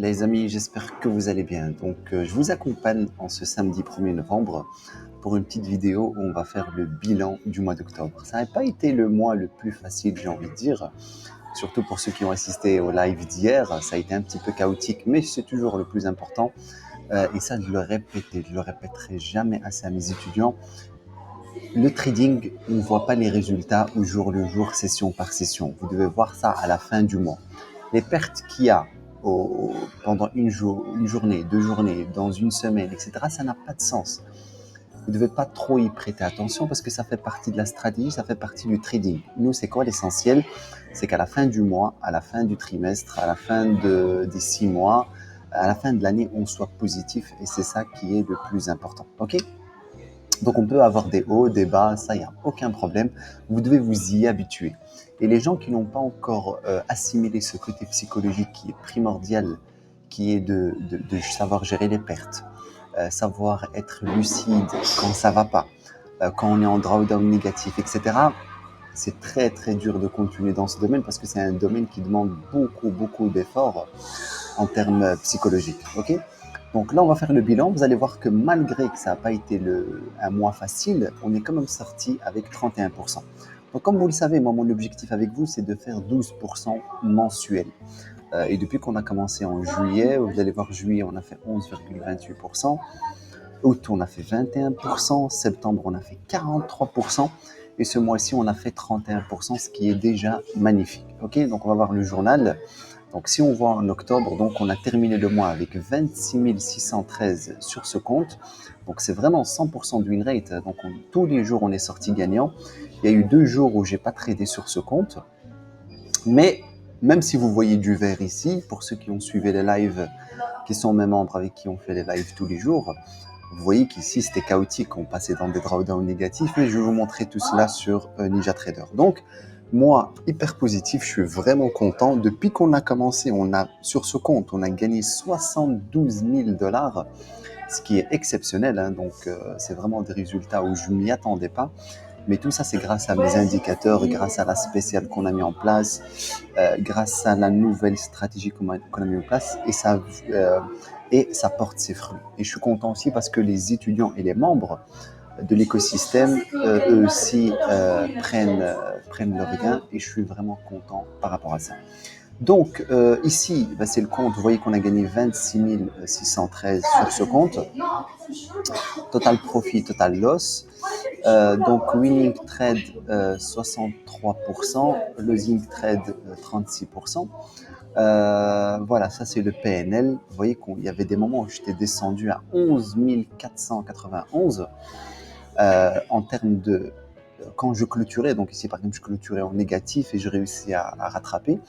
Les amis, j'espère que vous allez bien. Je vous accompagne en ce samedi 1er novembre pour une petite vidéo où on va faire le bilan du mois d'octobre. Ça n'a pas été le mois le plus facile, j'ai envie de dire, surtout pour ceux qui ont assisté au live d'hier. Ça a été un petit peu chaotique, mais c'est toujours le plus important. Et ça, je le répétais, je le répéterai jamais assez à mes étudiants. Le trading, on ne voit pas les résultats au jour le jour, session par session. Vous devez voir ça à la fin du mois. Les pertes qu'il y a pendant une journée, 2 journées, dans une semaine, etc., ça n'a pas de sens. Vous ne devez pas trop y prêter attention parce que ça fait partie de la stratégie, ça fait partie du trading. Nous, c'est quoi l'essentiel? C'est qu'à la fin du mois, à la fin du trimestre, à la fin des 6 mois, à la fin de l'année, on soit positif et c'est ça qui est le plus important. Ok? Donc on peut avoir des hauts, des bas, ça, il n'y a aucun problème. Vous devez vous y habituer. Et les gens qui n'ont pas encore assimilé ce côté psychologique qui est primordial, qui est de savoir gérer les pertes, savoir être lucide quand ça ne va pas, quand on est en drawdown négatif, etc., c'est très très dur de continuer dans ce domaine parce que c'est un domaine qui demande beaucoup d'efforts en termes psychologiques. Ok? Donc là, on va faire le bilan. Vous allez voir que malgré que ça n'a pas été un mois facile, on est quand même sorti avec 31%. Donc comme vous le savez, moi, mon objectif avec vous, c'est de faire 12% mensuel. Et depuis qu'on a commencé en juillet, vous allez voir, juillet, on a fait 11,28%. Août, on a fait 21%. Septembre, on a fait 43%. Et ce mois-ci, on a fait 31%, ce qui est déjà magnifique. Ok, donc on va voir le journal. Donc, si on voit en octobre, donc on a terminé le mois avec 26 613 sur ce compte. Donc, c'est vraiment 100% de win rate. Donc, tous les jours, on est sorti gagnant. Il y a eu 2 jours où j'ai pas tradé sur ce compte. Mais même si vous voyez du vert ici, pour ceux qui ont suivi les lives, qui sont mes membres avec qui on fait les lives tous les jours, vous voyez qu'ici, c'était chaotique. On passait dans des drawdowns négatifs. Mais je vais vous montrer tout cela sur NinjaTrader. Donc, moi, hyper positif, je suis vraiment content. Depuis qu'on a commencé, sur ce compte, on a gagné 72 000 $, ce qui est exceptionnel. Hein. C'est vraiment des résultats où je ne m'y attendais pas. Mais tout ça, c'est grâce à mes indicateurs, grâce à la spéciale qu'on a mis en place, grâce à la nouvelle stratégie qu'on a mis en place. Et ça porte ses fruits. Et je suis content aussi parce que les étudiants et les membres de l'écosystème, eux aussi prennent leur gain et je suis vraiment content par rapport à ça. Donc ici, c'est le compte, vous voyez qu'on a gagné 26 613 sur ce compte. Total profit, total loss. Donc winning trade 63%, losing trade 36%. Voilà, ça c'est le PNL. Vous voyez qu'il y avait des moments où j'étais descendu à 11 491. En termes de quand je clôturais, donc ici par exemple je clôturais en négatif et je réussis à rattraper.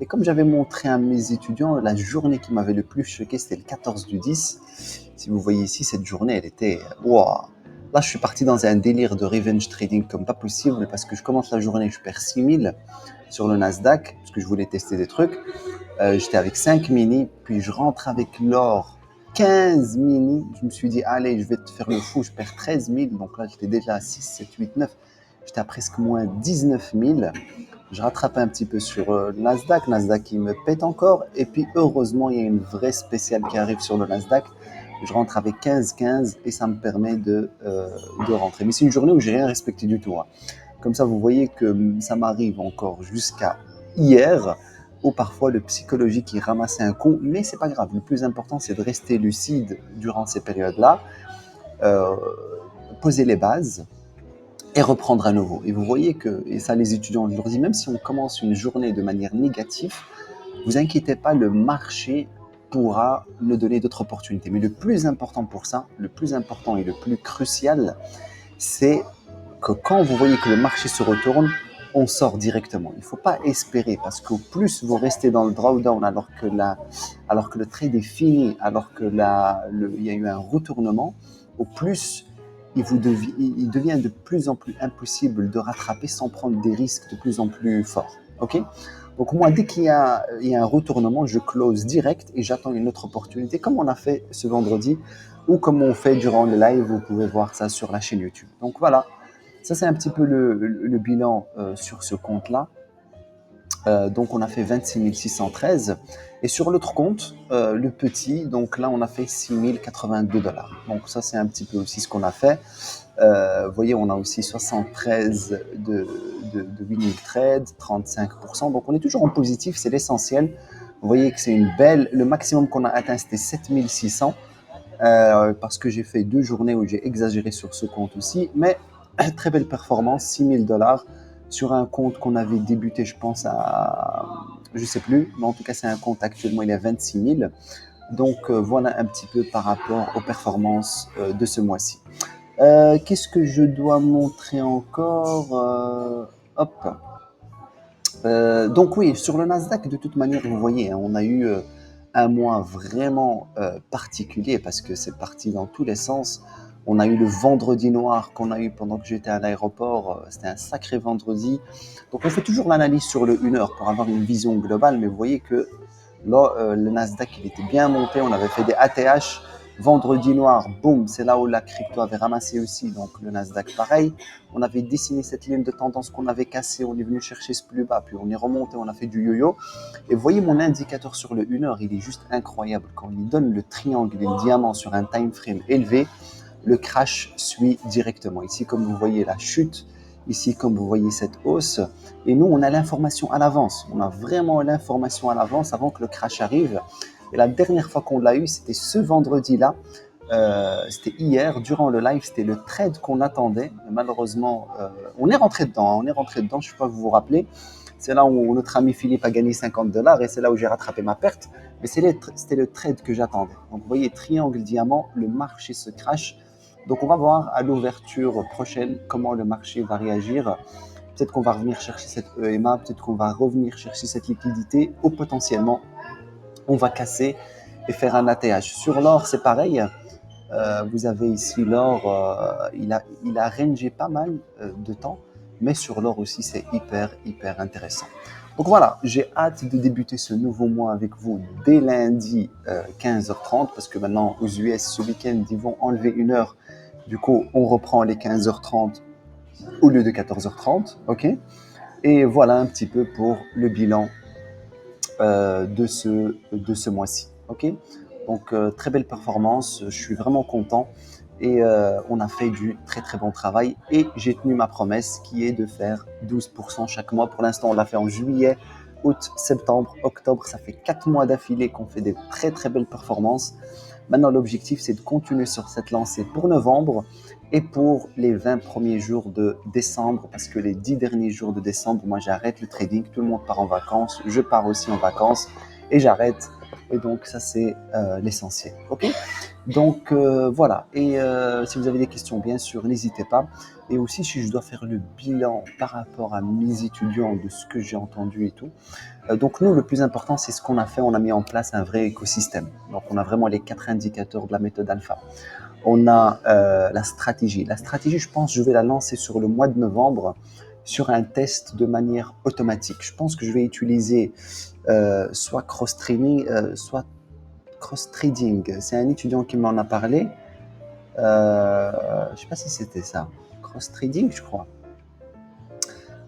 Et comme j'avais montré à mes étudiants, la journée qui m'avait le plus choqué, c'était le 14 du 10. Si vous voyez ici, cette journée, elle était... Wow. Là, je suis parti dans un délire de revenge trading comme pas possible parce que je commence la journée, je perds 6000 sur le Nasdaq parce que je voulais tester des trucs. J'étais avec 5 mini, puis je rentre avec l'or 15 mini. Je me suis dit, allez, je vais te faire le fou, je perds 13 000. Donc là, j'étais déjà à 6, 7, 8, 9. J'étais à presque moins 19 000. Je rattrape un petit peu sur Nasdaq. Nasdaq qui me pète encore. Et puis, heureusement, il y a une vraie spéciale qui arrive sur le Nasdaq. Je rentre avec 15-15 et ça me permet de rentrer. Mais c'est une journée où j'ai rien respecté du tout. Hein. Comme ça, vous voyez que ça m'arrive encore jusqu'à hier ou parfois le psychologique qui ramassait un coup, mais c'est pas grave. Le plus important, c'est de rester lucide durant ces périodes-là, poser les bases et reprendre à nouveau. Et vous voyez que, et ça les étudiants, je leur dis, même si on commence une journée de manière négative, vous inquiétez pas, le marché pourra nous donner d'autres opportunités. Mais le plus important pour ça, le plus important et le plus crucial, c'est que quand vous voyez que le marché se retourne, on sort directement. Il ne faut pas espérer parce qu'au plus vous restez dans le drawdown alors que le trade est fini, alors que il y a eu un retournement, au plus il devient de plus en plus impossible de rattraper sans prendre des risques de plus en plus forts. Ok? Donc moi, dès qu'il y a un retournement, je close direct et j'attends une autre opportunité, comme on a fait ce vendredi ou comme on fait durant le live. Vous pouvez voir ça sur la chaîne YouTube. Donc voilà. Ça, c'est un petit peu le bilan sur ce compte-là. Donc on a fait 26 613. Et sur l'autre compte, le petit, donc là on a fait 6 082 dollars. Donc ça c'est un petit peu aussi ce qu'on a fait. Vous voyez, on a aussi 73 de winning trade, 35%. Donc on est toujours en positif, c'est l'essentiel. Vous voyez que c'est une belle. Le maximum qu'on a atteint c'était 7600. Parce que j'ai fait 2 journées où j'ai exagéré sur ce compte aussi. Mais très belle performance, 6 000 dollars sur un compte qu'on avait débuté, je pense, je sais plus, mais en tout cas, c'est un compte actuellement, il est à 26 000. Donc, voilà un petit peu par rapport aux performances de ce mois-ci. Qu'est-ce que je dois montrer encore? Hop. Donc oui, sur le Nasdaq, de toute manière, vous voyez, hein, on a eu un mois vraiment particulier parce que c'est parti dans tous les sens. On a eu le vendredi noir qu'on a eu pendant que j'étais à l'aéroport. C'était un sacré vendredi. Donc on fait toujours l'analyse sur le 1 heure pour avoir une vision globale, mais vous voyez que là, le Nasdaq, il était bien monté. On avait fait des ATH. Vendredi noir, boum, c'est là où la crypto avait ramassé aussi. Donc le Nasdaq, pareil. On avait dessiné cette ligne de tendance qu'on avait cassée. On est venu chercher ce plus bas. Puis on est remonté, on a fait du yo-yo. Et vous voyez mon indicateur sur le 1 heure, il est juste incroyable. Quand on lui donne le triangle et le diamant sur un time frame élevé, le crash suit directement. Ici, comme vous voyez la chute, ici, comme vous voyez cette hausse. Et nous, on a l'information à l'avance. On a vraiment l'information à l'avance avant que le crash arrive. Et la dernière fois qu'on l'a eu, c'était ce vendredi-là. C'était hier, durant le live, c'était le trade qu'on attendait. Mais malheureusement, on est rentré dedans. On est rentré dedans, je ne sais pas si vous vous rappelez. C'est là où notre ami Philippe a gagné 50 dollars et c'est là où j'ai rattrapé ma perte. Mais c'était le trade que j'attendais. Donc vous voyez, triangle diamant, le marché se crash. Donc on va voir à l'ouverture prochaine comment le marché va réagir. Peut-être qu'on va revenir chercher cette EMA, peut-être qu'on va revenir chercher cette liquidité ou potentiellement on va casser et faire un ATH. Sur l'or, c'est pareil. Vous avez ici l'or, il a rangé pas mal de temps, mais sur l'or aussi, c'est hyper intéressant. Donc voilà, j'ai hâte de débuter ce nouveau mois avec vous dès lundi 15h30, parce que maintenant aux US, ce week-end, ils vont enlever 1 heure. Du coup, on reprend les 15h30 au lieu de 14h30, ok? Et voilà un petit peu pour le bilan de ce mois-ci. Ok. Donc, très belle performance, je suis vraiment content et on a fait du très bon travail et j'ai tenu ma promesse qui est de faire 12% chaque mois. Pour l'instant, on l'a fait en juillet, août, septembre, octobre. Ça fait 4 mois d'affilée qu'on fait des très belles performances. Maintenant, l'objectif, c'est de continuer sur cette lancée pour novembre et pour les 20 premiers jours de décembre, parce que les 10 derniers jours de décembre, moi, j'arrête le trading, tout le monde part en vacances, je pars aussi en vacances et j'arrête. Et donc, ça, c'est l'essentiel. OK? Donc, voilà. Et si vous avez des questions, bien sûr, n'hésitez pas. Et aussi, si je dois faire le bilan par rapport à mes étudiants, de ce que j'ai entendu et tout, donc nous, le plus important, c'est ce qu'on a fait. On a mis en place un vrai écosystème. Donc on a vraiment les 4 indicateurs de la méthode alpha. On a la stratégie. La stratégie, je pense, je vais la lancer sur le mois de novembre sur un test de manière automatique. Je pense que je vais utiliser soit cross-training, soit cross-trading. C'est un étudiant qui m'en a parlé. Je ne sais pas si c'était ça. Cross-trading, je crois.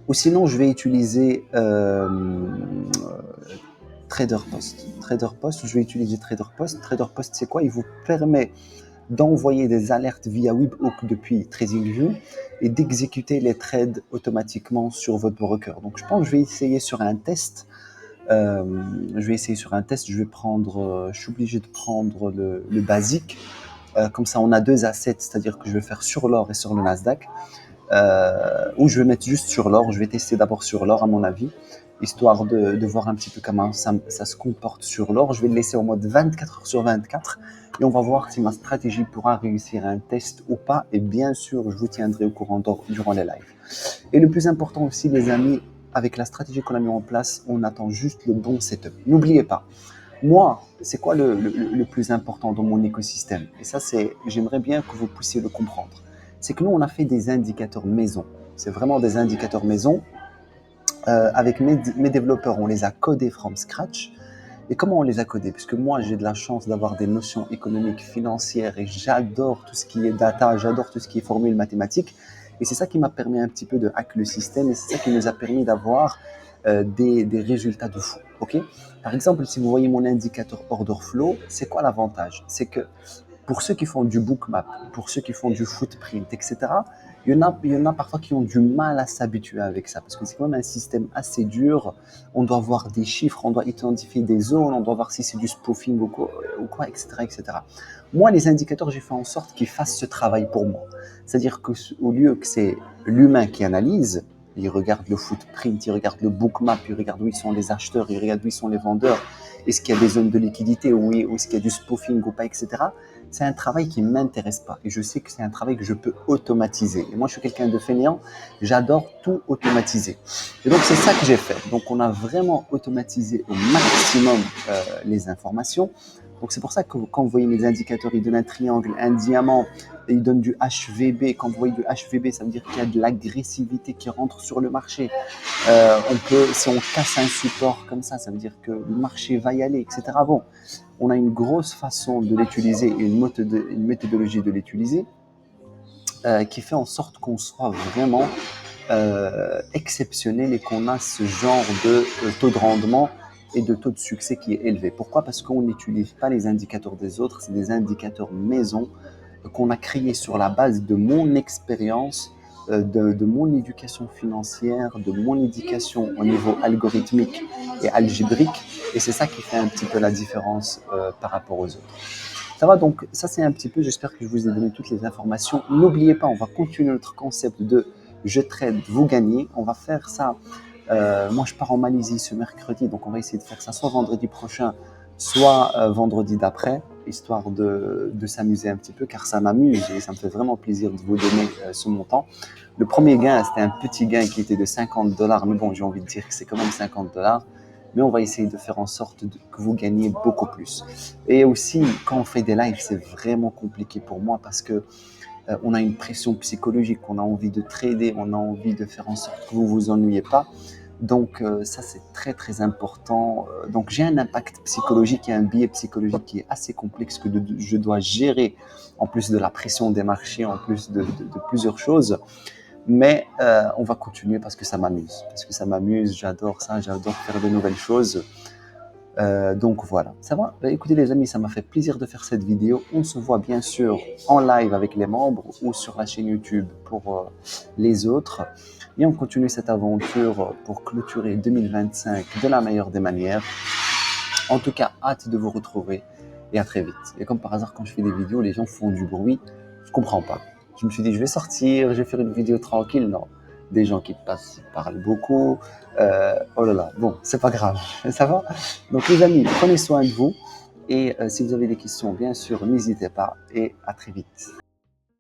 Ou sinon, je vais utiliser TraderPost. TraderPost, je vais utiliser TraderPost. TraderPost, c'est quoi? Il vous permet d'envoyer des alertes via Webhook depuis TradingView et d'exécuter les trades automatiquement sur votre broker. Donc, je pense que je vais essayer sur un test. Je vais prendre, je suis obligé de prendre le basique. Comme ça, on a 2 assets, c'est-à-dire que je vais faire sur l'or et sur le Nasdaq. Ou je vais mettre juste sur l'or. Je vais tester d'abord sur l'or, à mon avis, histoire de voir un petit peu comment ça se comporte sur l'or. Je vais le laisser en mode 24 heures sur 24 et on va voir si ma stratégie pourra réussir un test ou pas. Et bien sûr, je vous tiendrai au courant durant les lives. Et le plus important aussi, les amis, avec la stratégie qu'on a mis en place, on attend juste le bon setup. N'oubliez pas, moi, c'est quoi le plus important dans mon écosystème? Et ça, j'aimerais bien que vous puissiez le comprendre. C'est que nous, on a fait des indicateurs maison. C'est vraiment des indicateurs maison. Avec mes développeurs, on les a codés from scratch. Et comment on les a codés? Puisque moi, j'ai de la chance d'avoir des notions économiques, financières, et j'adore tout ce qui est data, j'adore tout ce qui est formule mathématique. Et c'est ça qui m'a permis un petit peu de hack le système, et c'est ça qui nous a permis d'avoir des résultats de fou. Ok. Par exemple, si vous voyez mon indicateur order flow, c'est quoi l'avantage? C'est que pour ceux qui font du bookmap, pour ceux qui font du footprint, etc., il y en a parfois qui ont du mal à s'habituer avec ça, parce que c'est quand même un système assez dur. On doit voir des chiffres, on doit identifier des zones, on doit voir si c'est du spoofing ou quoi, etc., etc. Moi, les indicateurs, j'ai fait en sorte qu'ils fassent ce travail pour moi. C'est-à-dire qu'au lieu que c'est l'humain qui analyse, il regarde le footprint, il regarde le bookmap, il regarde où ils sont les acheteurs, il regarde où ils sont les vendeurs, est-ce qu'il y a des zones de liquidité, ou est-ce qu'il y a du spoofing ou pas, etc. C'est un travail qui ne m'intéresse pas. Et je sais que c'est un travail que je peux automatiser. Et moi, je suis quelqu'un de fainéant, j'adore tout automatiser. Et donc, c'est ça que j'ai fait. Donc, on a vraiment automatisé au maximum les informations. Donc, c'est pour ça que quand vous voyez mes indicateurs, ils donnent un triangle, un diamant, et ils donnent du HVB. Quand vous voyez du HVB, ça veut dire qu'il y a de l'agressivité qui rentre sur le marché. Si on casse un support comme ça veut dire que le marché va y aller, etc. Bon, on a une grosse façon de l'utiliser et une méthodologie de l'utiliser qui fait en sorte qu'on soit vraiment exceptionnel et qu'on a ce genre de taux de rendement et de taux de succès qui est élevé. Pourquoi? Parce qu'on n'utilise pas les indicateurs des autres, c'est des indicateurs maison qu'on a créés sur la base de mon expérience, de mon éducation financière, de mon éducation au niveau algorithmique et algébrique. Et c'est ça qui fait un petit peu la différence par rapport aux autres. Ça va, donc ça c'est un petit peu, j'espère que je vous ai donné toutes les informations. N'oubliez pas, on va continuer notre concept de je trade, vous gagnez. On va faire ça. Moi, je pars en Malaisie ce mercredi, donc on va essayer de faire ça soit vendredi prochain, soit vendredi d'après, histoire de s'amuser un petit peu, car ça m'amuse et ça me fait vraiment plaisir de vous donner ce montant. Le premier gain, c'était un petit gain qui était de 50 dollars, mais bon, j'ai envie de dire que c'est quand même 50 dollars. Mais on va essayer de faire en sorte que vous gagnez beaucoup plus. Et aussi, quand on fait des lives, c'est vraiment compliqué pour moi parce que on a une pression psychologique, on a envie de trader, on a envie de faire en sorte que vous vous ennuyez pas. Donc ça c'est très très important. Donc j'ai un impact psychologique et un biais psychologique qui est assez complexe que je dois gérer en plus de la pression des marchés, en plus de plusieurs choses. Mais on va continuer parce que ça m'amuse. Parce que ça m'amuse, j'adore ça, j'adore faire de nouvelles choses. Donc voilà, ça va. Bah, écoutez les amis, ça m'a fait plaisir de faire cette vidéo. On se voit bien sûr en live avec les membres ou sur la chaîne YouTube pour les autres. Et on continue cette aventure pour clôturer 2025 de la meilleure des manières. En tout cas, hâte de vous retrouver et à très vite. Et comme par hasard, quand je fais des vidéos, les gens font du bruit. Je comprends pas. Je me suis dit, je vais sortir, je vais faire une vidéo tranquille. Non, des gens qui passent, parlent beaucoup. Oh là là, bon, c'est pas grave, ça va. Donc les amis, prenez soin de vous. Et si vous avez des questions, bien sûr, n'hésitez pas. Et à très vite.